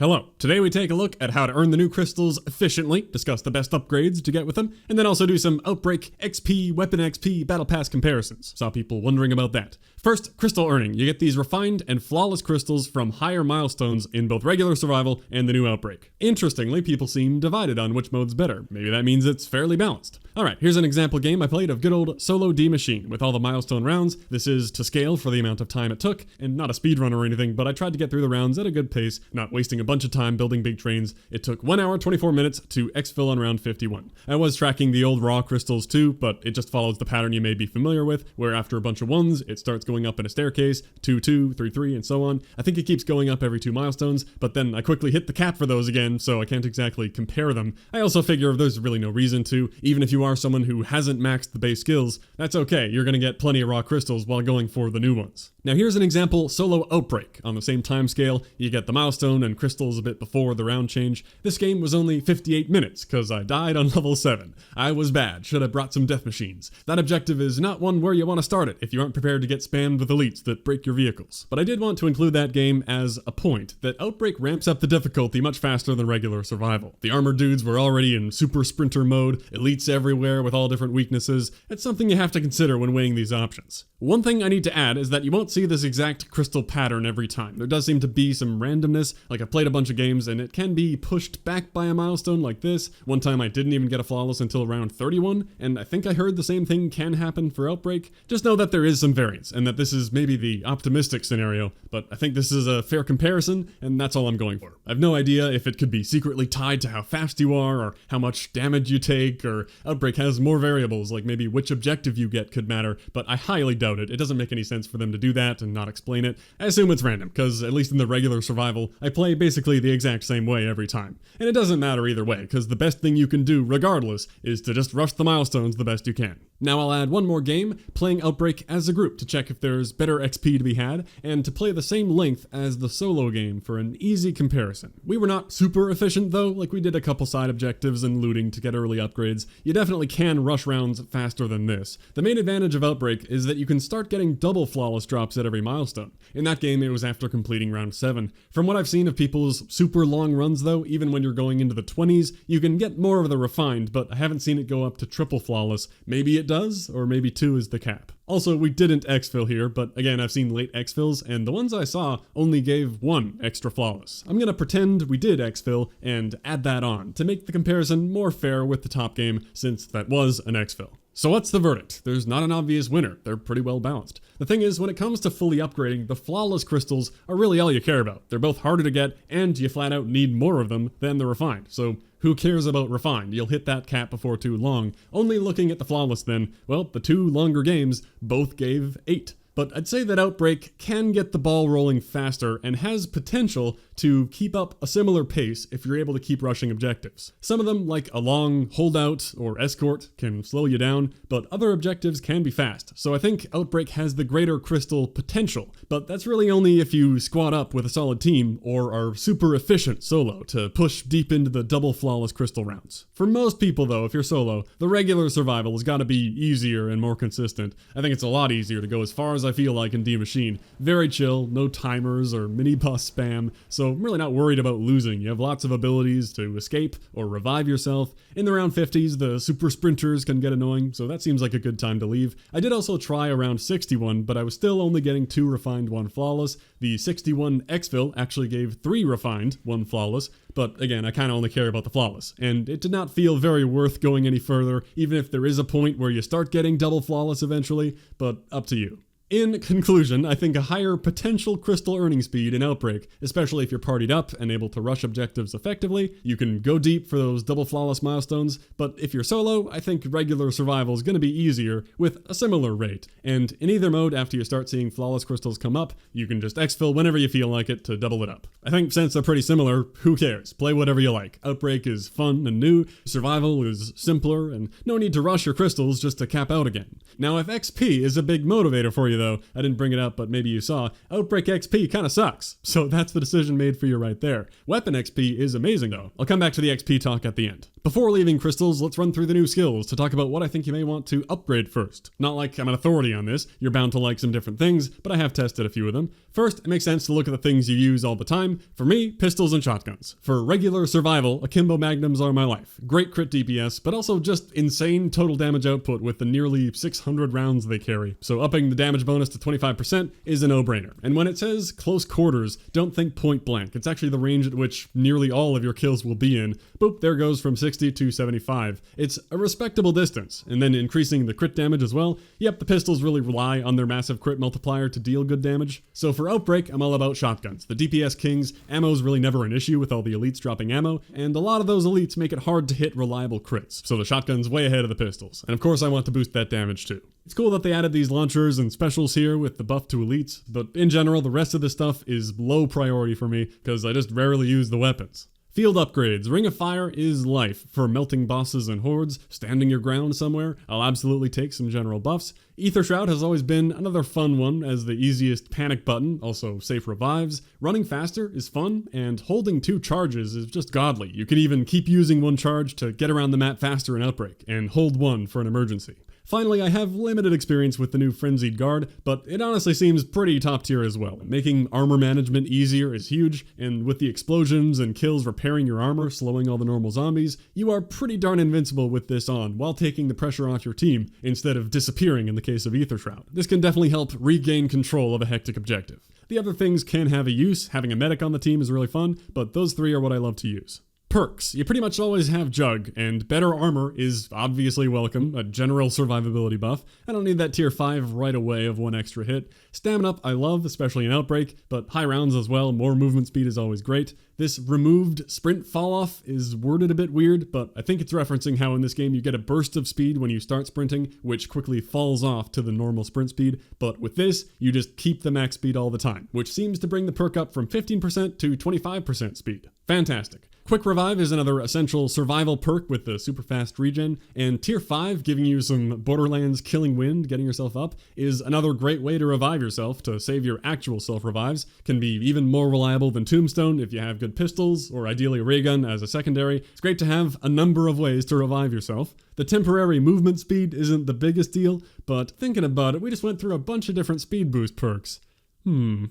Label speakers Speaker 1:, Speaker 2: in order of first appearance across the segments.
Speaker 1: Hello, today we take a look at how to earn the new crystals efficiently, discuss the best upgrades to get with them, and then also do some Outbreak XP, Weapon XP, Battle Pass comparisons. Saw people wondering about that. First, crystal earning. You get these refined and flawless crystals from higher milestones in both regular survival and the new Outbreak. Interestingly, people seem divided on which mode's better. Maybe that means it's fairly balanced. Alright, here's an example game I played of good old Solo D Machine with all the milestone rounds. This is to scale for the amount of time it took, and not a speedrun or anything, but I tried to get through the rounds at a good pace, not wasting a bunch of time building big trains. It took 1 hour 24 minutes to exfil on round 51. I was tracking the old raw crystals too, but it just follows the pattern you may be familiar with, where after a bunch of ones, it starts going up in a staircase, 2, 2, 3, 3, and so on. I think it keeps going up every 2 milestones, but then I quickly hit the cap for those again, so I can't exactly compare them. I also figure there's really no reason to, even if you are someone who hasn't maxed the base skills, that's okay, you're gonna get plenty of raw crystals while going for the new ones. Now here's an example Solo Outbreak. On the same time scale, you get the milestone and crystals a bit before the round change. This game was only 58 minutes, cause I died on level 7. I was bad, should have brought some death machines. That objective is not one where you want to start it if you aren't prepared to get spammed with elites that break your vehicles. But I did want to include that game as a point, that Outbreak ramps up the difficulty much faster than regular survival. The armored dudes were already in super sprinter mode, elites everywhere with all different weaknesses. It's something you have to consider when weighing these options. One thing I need to add is that you won't see this exact crystal pattern every time. There does seem to be some randomness, like I've played a bunch of games and it can be pushed back by a milestone like this. One time I didn't even get a flawless until around 31, and I think I heard the same thing can happen for Outbreak. Just know that there is some variance, and that this is maybe the optimistic scenario, but I think this is a fair comparison, and that's all I'm going for. I have no idea if it could be secretly tied to how fast you are, or how much damage you take, or Outbreak has more variables, like maybe which objective you get could matter, but I highly doubt it. It doesn't make any sense for them to do that and not explain it. I assume it's random, because at least in the regular survival, I play basically the exact same way every time. And it doesn't matter either way, because the best thing you can do, regardless, is to just rush the milestones the best you can. Now I'll add one more game, playing Outbreak as a group to check if there's better XP to be had, and to play the same length as the solo game for an easy comparison. We were not super efficient though, like we did a couple side objectives and looting to get early upgrades. You definitely can rush rounds faster than this. The main advantage of Outbreak is that you can start getting double flawless drops at every milestone. In that game it was after completing round 7. From what I've seen of people's super long runs though, even when you're going into the 20s, you can get more of the refined, but I haven't seen it go up to triple flawless. Maybe it does, or maybe 2 is the cap. Also, we didn't exfil here, but again, I've seen late exfils, and the ones I saw only gave 1 extra flawless. I'm gonna pretend we did exfil and add that on to make the comparison more fair with the top game, since that was an exfil. So what's the verdict? There's not an obvious winner. They're pretty well balanced. The thing is, when it comes to fully upgrading, the flawless crystals are really all you care about. They're both harder to get, and you flat out need more of them than the refined. So who cares about refined? You'll hit that cap before too long. Only looking at the flawless then, well, the 2 longer games both gave 8. But I'd say that Outbreak can get the ball rolling faster and has potential to keep up a similar pace if you're able to keep rushing objectives. Some of them, like a long holdout or escort, can slow you down, but other objectives can be fast. So I think Outbreak has the greater crystal potential, but that's really only if you squad up with a solid team or are super efficient solo to push deep into the double flawless crystal rounds. For most people though, if you're solo, the regular survival has got to be easier and more consistent. I think it's a lot easier to go as far as I feel like in D Machine. Very chill, no timers or mini boss spam, so I'm really not worried about losing. You have lots of abilities to escape or revive yourself. In the round 50s, the super sprinters can get annoying, so that seems like a good time to leave. I did also try around 61, but I was still only getting 2 refined, 1 flawless. The 61 exfil actually gave 3 refined, 1 flawless, but again, I kinda only care about the flawless, and it did not feel very worth going any further, even if there is a point where you start getting double flawless eventually, but up to you. In conclusion, I think a higher potential crystal earning speed in Outbreak, especially if you're partied up and able to rush objectives effectively. You can go deep for those double flawless milestones, but if you're solo, I think regular survival is going to be easier with a similar rate. And in either mode, after you start seeing flawless crystals come up, you can just exfil whenever you feel like it to double it up. I think since they're pretty similar, who cares? Play whatever you like. Outbreak is fun and new, survival is simpler, and no need to rush your crystals just to cap out again. Now if XP is a big motivator for you though, I didn't bring it up, but maybe you saw, Outbreak XP kinda sucks. So that's the decision made for you right there. Weapon XP is amazing though. I'll come back to the XP talk at the end. Before leaving crystals, let's run through the new skills to talk about what I think you may want to upgrade first. Not like I'm an authority on this, you're bound to like some different things, but I have tested a few of them. First, it makes sense to look at the things you use all the time. For me, pistols and shotguns. For regular survival, akimbo magnums are my life. Great crit DPS, but also just insane total damage output with the nearly 600 rounds they carry. So upping the damage bonus to 25% is a no-brainer. And when it says close quarters, don't think point blank. It's actually the range at which nearly all of your kills will be in. Boop, there goes from 60 to 75. It's a respectable distance. And then increasing the crit damage as well. Yep, the pistols really rely on their massive crit multiplier to deal good damage. So for Outbreak, I'm all about shotguns. The DPS kings, ammo's really never an issue with all the elites dropping ammo, and a lot of those elites make it hard to hit reliable crits. So the shotgun's way ahead of the pistols. And of course I want to boost that damage too. It's cool that they added these launchers and specials here with the buff to elites, but in general the rest of this stuff is low priority for me because I just rarely use the weapons. Field upgrades. Ring of Fire is life. For melting bosses and hordes, standing your ground somewhere, I'll absolutely take some general buffs. Aether Shroud has always been another fun one as the easiest panic button, also safe revives. Running faster is fun, and holding 2 charges is just godly. You can even keep using 1 charge to get around the map faster in Outbreak, and hold 1 for an emergency. Finally, I have limited experience with the new Frenzied Guard, but it honestly seems pretty top tier as well. Making armor management easier is huge, and with the explosions and kills repairing your armor, slowing all the normal zombies, you are pretty darn invincible with this on, while taking the pressure off your team, instead of disappearing in the case of Aether Shroud. This can definitely help regain control of a hectic objective. The other things can have a use, having a medic on the team is really fun, but those 3 are what I love to use. Perks. You pretty much always have Jug, and better armor is obviously welcome, a general survivability buff. I don't need that tier 5 right away of 1 extra hit. Stamina up I love, especially in Outbreak, but high rounds as well, more movement speed is always great. This removed sprint fall off is worded a bit weird, but I think it's referencing how in this game you get a burst of speed when you start sprinting, which quickly falls off to the normal sprint speed, but with this, you just keep the max speed all the time, which seems to bring the perk up from 15% to 25% speed. Fantastic. Quick Revive is another essential survival perk with the super fast regen, and Tier 5, giving you some Borderlands killing wind, getting yourself up, is another great way to revive yourself to save your actual self-revives. Can be even more reliable than Tombstone if you have good pistols, or ideally a ray gun as a secondary. It's great to have a number of ways to revive yourself. The temporary movement speed isn't the biggest deal, but thinking about it, we just went through a bunch of different speed boost perks. Alright,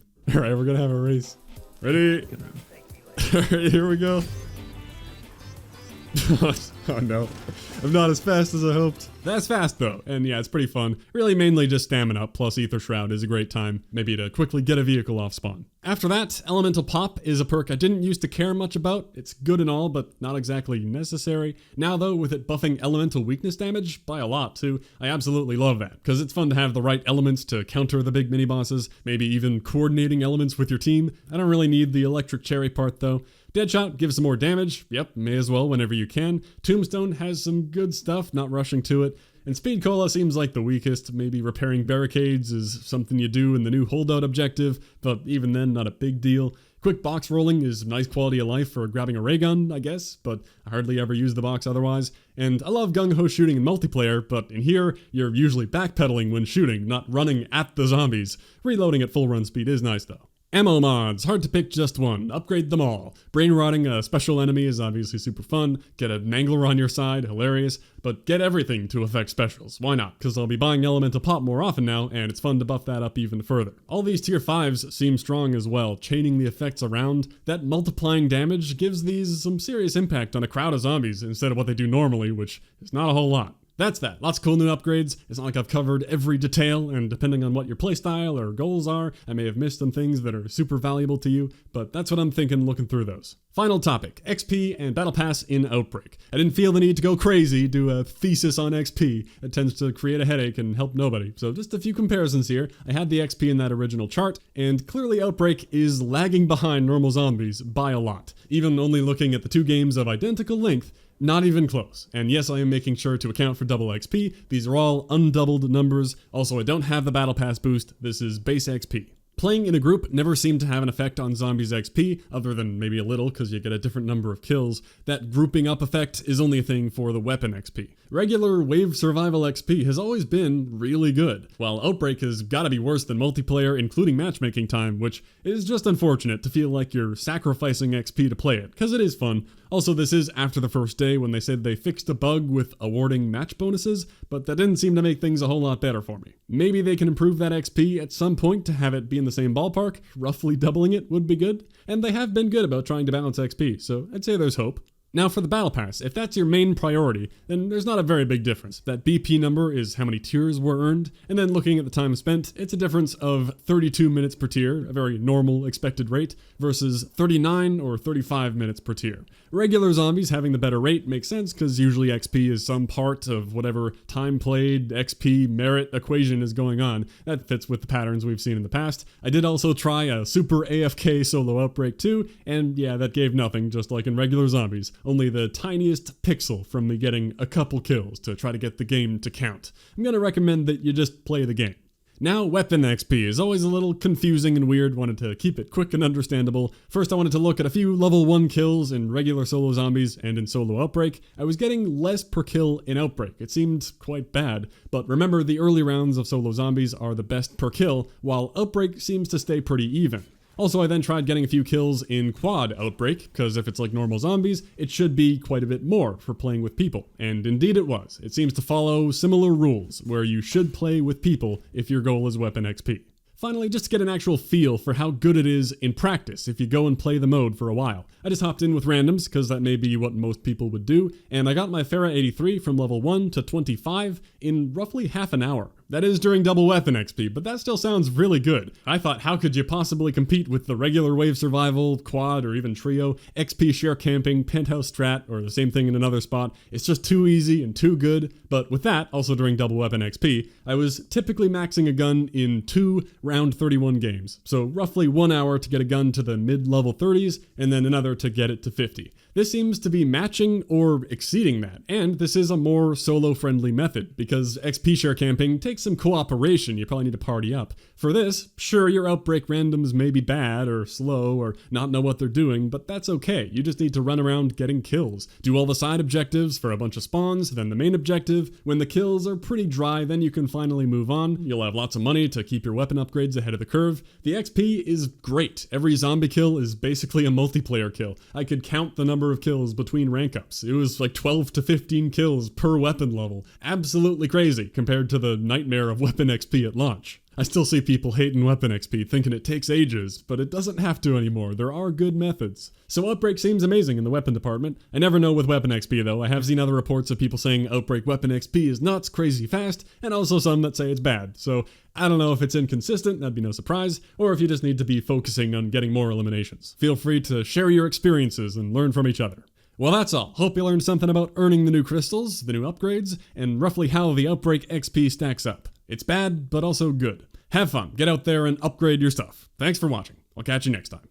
Speaker 1: we're gonna have a race. Ready? Alright, here we go. Oh no, I'm not as fast as I hoped. That's fast though, and yeah, it's pretty fun. Really mainly just stamina up, plus Aether Shroud is a great time, maybe to quickly get a vehicle off spawn. After that, Elemental Pop is a perk I didn't used to care much about. It's good and all, but not exactly necessary. Now though, with it buffing elemental weakness damage, by a lot too, I absolutely love that, because it's fun to have the right elements to counter the big mini-bosses, maybe even coordinating elements with your team. I don't really need the electric cherry part though. Deadshot gives some more damage, yep, may as well whenever you can. Tombstone has some good stuff, not rushing to it. And Speed Cola seems like the weakest, maybe repairing barricades is something you do in the new holdout objective, but even then not a big deal. Quick box rolling is nice quality of life for grabbing a ray gun, I guess, but I hardly ever use the box otherwise. And I love gung-ho shooting in multiplayer, but in here, you're usually backpedaling when shooting, not running at the zombies. Reloading at full run speed is nice though. Ammo mods, hard to pick just one, upgrade them all. Brain rotting a special enemy is obviously super fun, get an angler on your side, hilarious, but get everything to affect specials, why not? Because I'll be buying Elemental Pop more often now, and it's fun to buff that up even further. All these tier 5s seem strong as well, chaining the effects around. That multiplying damage gives these some serious impact on a crowd of zombies instead of what they do normally, which is not a whole lot. That's that. Lots of cool new upgrades. It's not like I've covered every detail, and depending on what your playstyle or goals are, I may have missed some things that are super valuable to you, but that's what I'm thinking looking through those. Final topic, XP and Battle Pass in Outbreak. I didn't feel the need to go crazy, do a thesis on XP. It tends to create a headache and help nobody. So just a few comparisons here. I had the XP in that original chart, and clearly Outbreak is lagging behind normal zombies by a lot. Even only looking at the 2 games of identical length, not even close. And yes, I am making sure to account for double XP. These are all undoubled numbers. Also, I don't have the Battle Pass boost. This is base XP. Playing in a group never seemed to have an effect on zombies XP, other than maybe a little because you get a different number of kills. That grouping up effect is only a thing for the weapon XP. Regular wave survival XP has always been really good, while Outbreak has gotta be worse than multiplayer, including matchmaking time, which is just unfortunate to feel like you're sacrificing XP to play it, because it is fun. Also, this is after the first day when they said they fixed a bug with awarding match bonuses, but that didn't seem to make things a whole lot better for me. Maybe they can improve that XP at some point to have it be in the same ballpark, roughly doubling it would be good, and they have been good about trying to balance XP, so I'd say there's hope. Now for the Battle Pass, if that's your main priority, then there's not a very big difference. That BP number is how many tiers were earned, and then looking at the time spent, it's a difference of 32 minutes per tier, a very normal expected rate, versus 39 or 35 minutes per tier. Regular zombies having the better rate makes sense because usually XP is some part of whatever time played, XP, merit equation is going on. That fits with the patterns we've seen in the past. I did also try a super AFK solo Outbreak 2, and yeah, that gave nothing, just like in regular zombies. Only the tiniest pixel from me getting a couple kills to try to get the game to count. I'm gonna recommend that you just play the game. Now, weapon XP is always a little confusing and weird. Wanted to keep it quick and understandable. First, I wanted to look at a few level 1 kills in regular solo zombies and in solo Outbreak. I was getting less per kill in Outbreak. It seemed quite bad, but remember the early rounds of solo zombies are the best per kill, while Outbreak seems to stay pretty even. Also, I then tried getting a few kills in quad Outbreak, because if it's like normal zombies, it should be quite a bit more for playing with people. And indeed it was. It seems to follow similar rules, where you should play with people if your goal is weapon XP. Finally, just to get an actual feel for how good it is in practice if you go and play the mode for a while. I just hopped in with randoms, because that may be what most people would do, and I got my Farah 83 from level 1 to 25 in roughly half an hour. That is during double weapon XP, but that still sounds really good. I thought, how could you possibly compete with the regular wave survival, quad, or even trio, XP share camping, penthouse strat, or the same thing in another spot? It's just too easy and too good. But with that, also during double weapon XP, I was typically maxing a gun in 2 round 31 games. So roughly 1 hour to get a gun to the mid-level 30s, and then another to get it to 50. This seems to be matching or exceeding that, and this is a more solo-friendly method, because XP share camping takes some cooperation. You probably need to party up. For this, sure, your Outbreak randoms may be bad or slow or not know what they're doing, but that's okay. You just need to run around getting kills. Do all the side objectives for a bunch of spawns, then the main objective. When the kills are pretty dry, then you can finally move on. You'll have lots of money to keep your weapon upgrades ahead of the curve. The XP is great. Every zombie kill is basically a multiplayer kill. I could count the number of kills between rank ups. It was like 12 to 15 kills per weapon level. Absolutely crazy compared to the nightmare of weapon XP at launch. I still see people hating weapon XP, thinking it takes ages, but it doesn't have to anymore. There are good methods. So Outbreak seems amazing in the weapon department. I never know with weapon XP though. I have seen other reports of people saying Outbreak weapon XP is nuts, crazy fast, and also some that say it's bad. So I don't know if it's inconsistent, that'd be no surprise, or if you just need to be focusing on getting more eliminations. Feel free to share your experiences and learn from each other. Well, that's all. Hope you learned something about earning the new crystals, the new upgrades, and roughly how the Outbreak XP stacks up. It's bad, but also good. Have fun. Get out there and upgrade your stuff. Thanks for watching. I'll catch you next time.